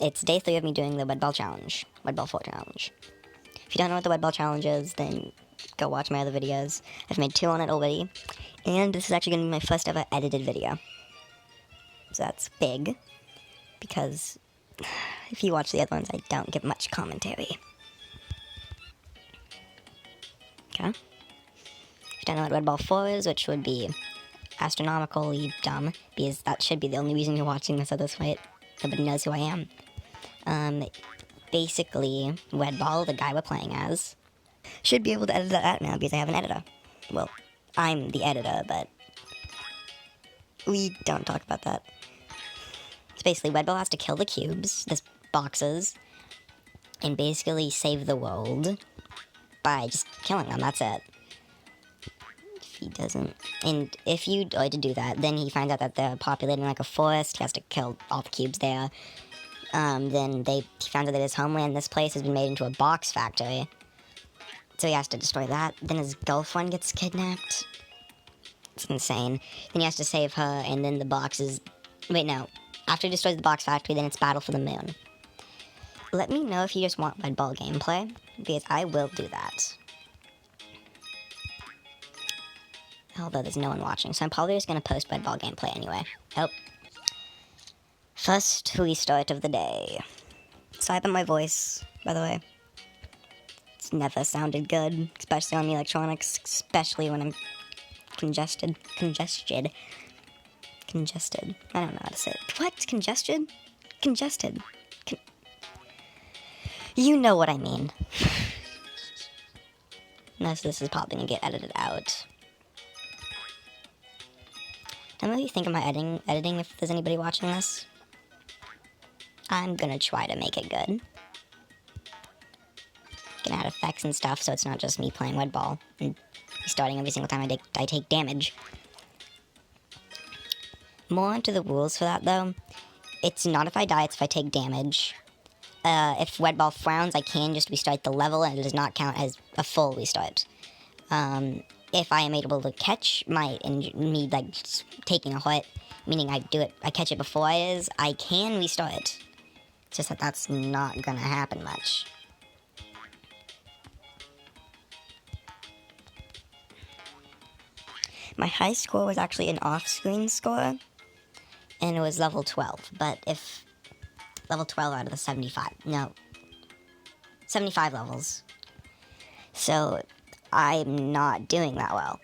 it's day 3 of me doing the Wed Ball Challenge. Wed Ball 4 Challenge. If you don't know what the Wed Ball Challenge is, then go watch my other videos. I've made 2 on it already. And this is actually going to be my first ever edited video. So that's big. Because if you watch the other ones, I don't give much commentary. Okay? If you don't know what Wed Ball 4 is, which would be astronomically dumb, because that should be the only reason you're watching this other fight. Nobody knows who I am. Basically, Wed Ball, the guy we're playing as, should be able to edit that out now because I have an editor. Well, I'm the editor, but we don't talk about that. It's basically Wed Ball has to kill the cubes, the boxes, and basically save the world by just killing them. That's it. If he doesn't, and if you are to do that, then he finds out that they're populating like a forest. He has to kill all the cubes there. Then he found out that his homeland, this place, has been made into a box factory. So he has to destroy that. Then his girlfriend gets kidnapped. It's insane. Then he has to save her, and then the box is... Wait, no. After he destroys the box factory, then it's Battle for the Moon. Let me know if you just want Wed Ball gameplay, because I will do that. Although there's no one watching, so I'm probably just going to post Wed Ball gameplay anyway. Oh. First restart of the day. Sorry about my voice, by the way. It's never sounded good, especially on the electronics, especially when I'm congested. I don't know how to say it. What? Congested? Congested. You know what I mean. Most of this is probably going to get edited out. Don't really think of my editing if there's anybody watching this. I'm gonna try to make it good. Gonna add effects and stuff so it's not just me playing Wed Ball and starting every single time I take damage. More into the rules for that though. It's not if I die, it's if I take damage. If Wed Ball frowns, I can just restart the level and it does not count as a full restart. If I am able to catch me like taking a hit, meaning I catch it before it is, I can restart it. It's just that that's not gonna happen much. My high score was actually an off-screen score, and it was level 12, but if level 12 out of the 75, no, 75 levels. So I'm not doing that well.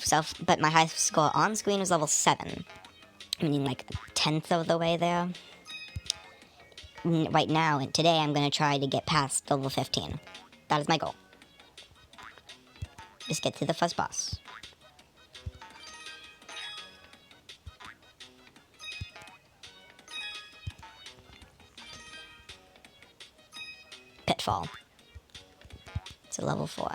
So, but my high score on screen was level 7, meaning like a tenth of the way there. Right now, and today, I'm going to try to get past level 15. That is my goal. Just get to the first boss. Pitfall. It's a level 4.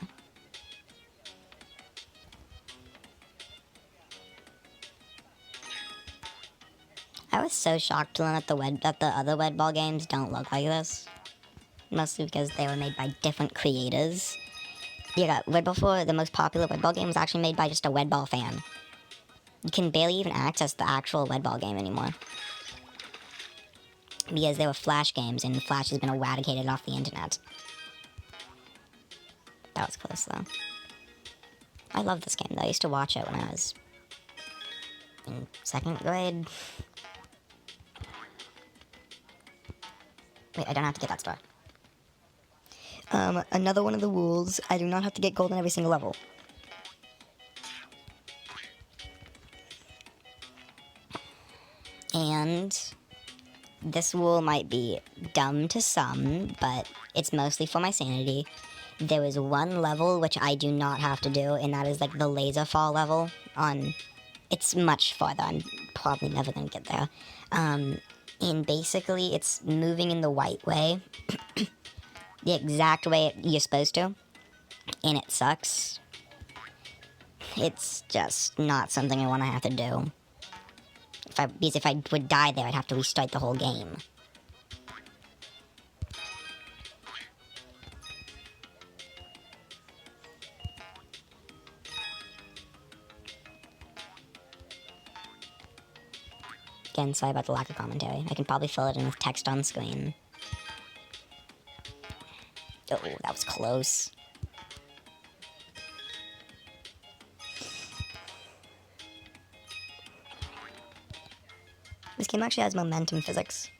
I was so shocked to learn that the other Wed Ball games don't look like this. Mostly because they were made by different creators. Yeah, Wed Ball 4, the most popular Wed Ball game, was actually made by just a Wed Ball fan. You can barely even access the actual Wed Ball game anymore. Because they were Flash games, and Flash has been eradicated off the internet. That was close, though. I love this game, though. I used to watch it when I was in 2nd grade. Wait, I don't have to get that star. Another one of the rules, I do not have to get gold in every single level. And this rule might be dumb to some, but it's mostly for my sanity. There is one level which I do not have to do, and that is like the laser fall level on... It's much farther. I'm probably never going to get there. And basically, it's moving in the white way. The exact way you're supposed to. And it sucks. It's just not something I want to have to do. Because if I would die there, I'd have to restart the whole game. Again, sorry about the lack of commentary. I can probably fill it in with text on screen. Oh, that was close. This game actually has momentum physics.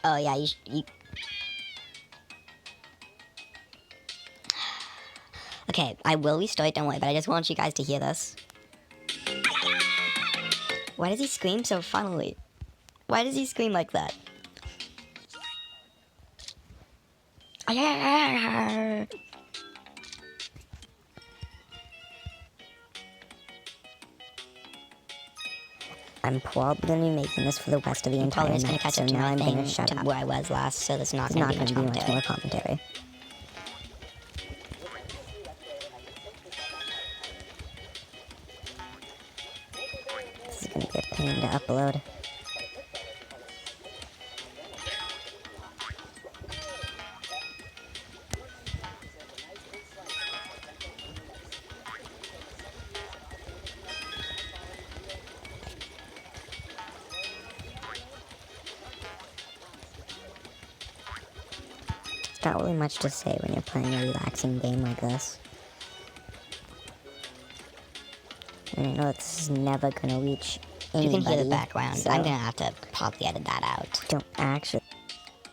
Oh yeah, you... Okay, I will restore it, don't worry, but I just want you guys to hear this. Why does he scream so funnily? Why does he scream like that? I'm probably going to be making this for the rest of the entire night, catch so up to now my I'm thing going to shut up. where I was last, so there's not It's going not to be going much to be much commentary. more commentary. This is going to be a pain to upload. It's not really much to say when you're playing a relaxing game like this. And I know this is never going to reach anybody. You can hear the background. So I'm going to have to probably edit that out. don't actually.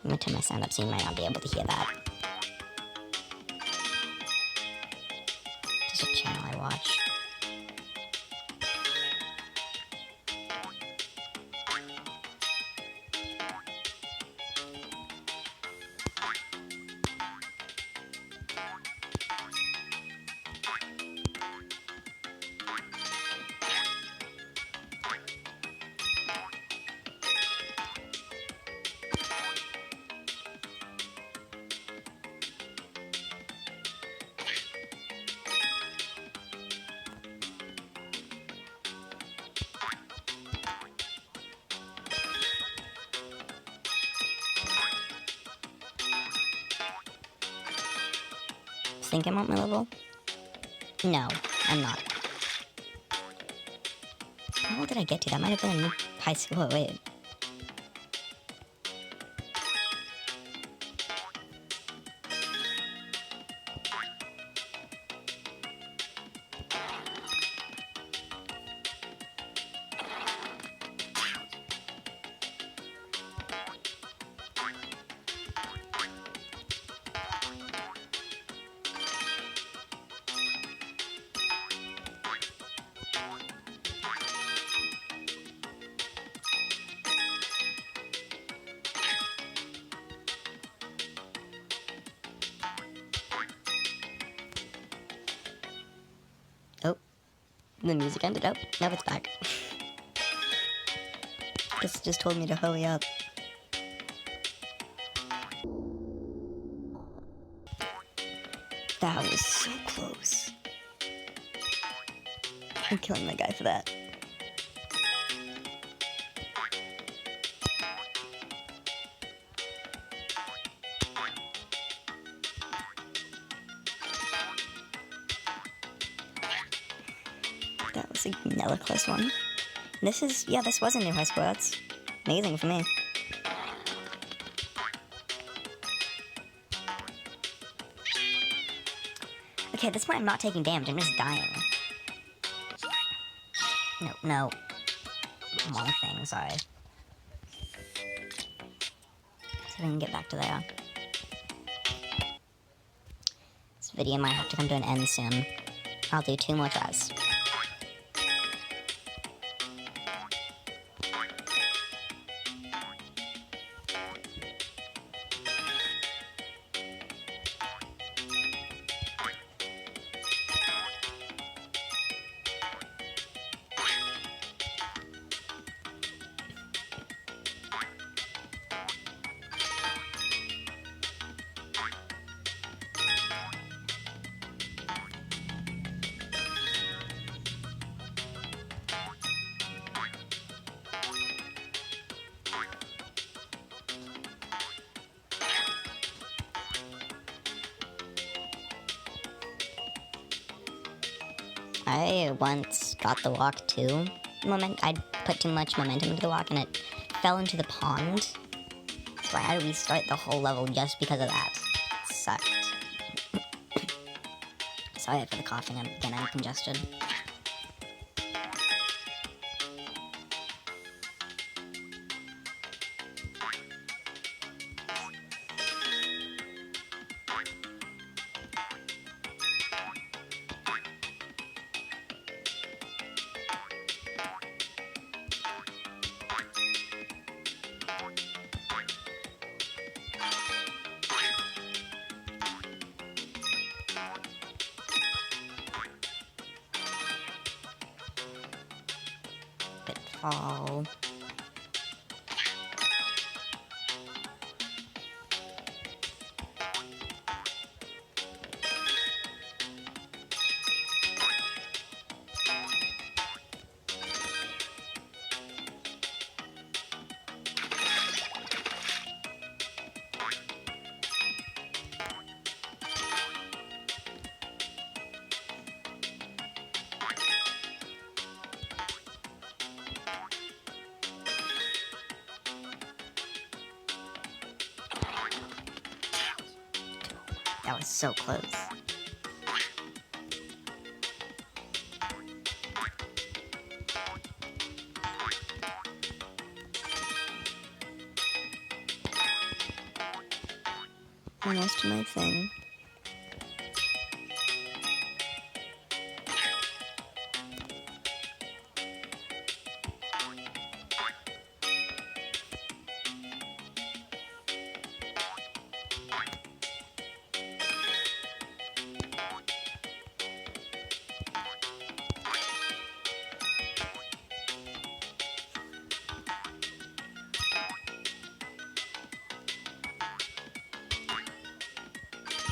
I'm going to turn my sound up so you might not be able to hear that. This is a channel I watch. Think I'm on my level? No, I'm not. How did I get to? That might have been a new high school. Wait. Oh, the music ended. Oh, now it's back. This just told me to hurry up. That was so close. I'm killing my guy for that. That was another close one. This was a new high score. That's amazing for me. Okay, at this point I'm not taking damage, I'm just dying. No. Wrong thing, sorry. So we can get back to there. This video might have to come to an end soon. I'll do 2 more tries. I once got the walk too. I put too much momentum into the walk and it fell into the pond. So I had to restart the whole level just because of that. It sucked. Sorry for the coughing, I'm congested. Pitfall. That was so close. Almost to my thing.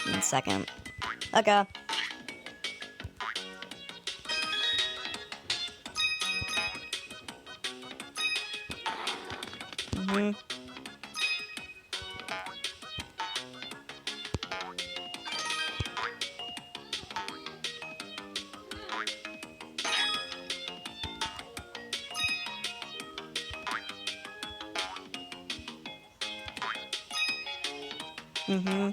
In a second. Okay. Mm-hmm.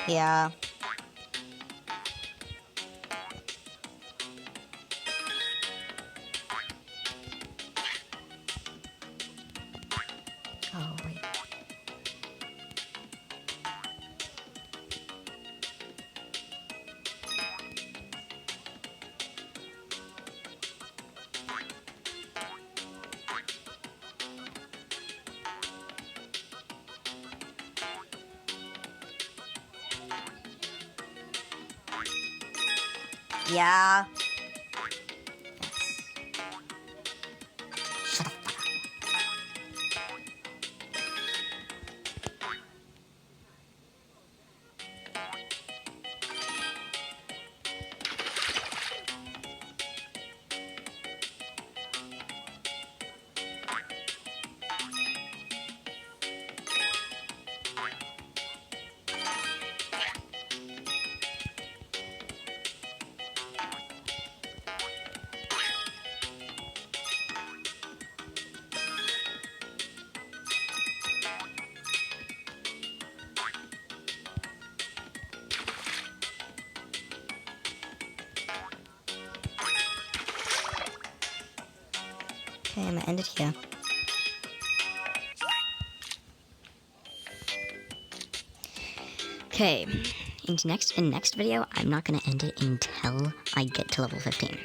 Yeah. Oh, wait. Yeah. Shut the fuck up. Okay, I'm gonna end it here. Okay, in next video, I'm not gonna end it until I get to level 15.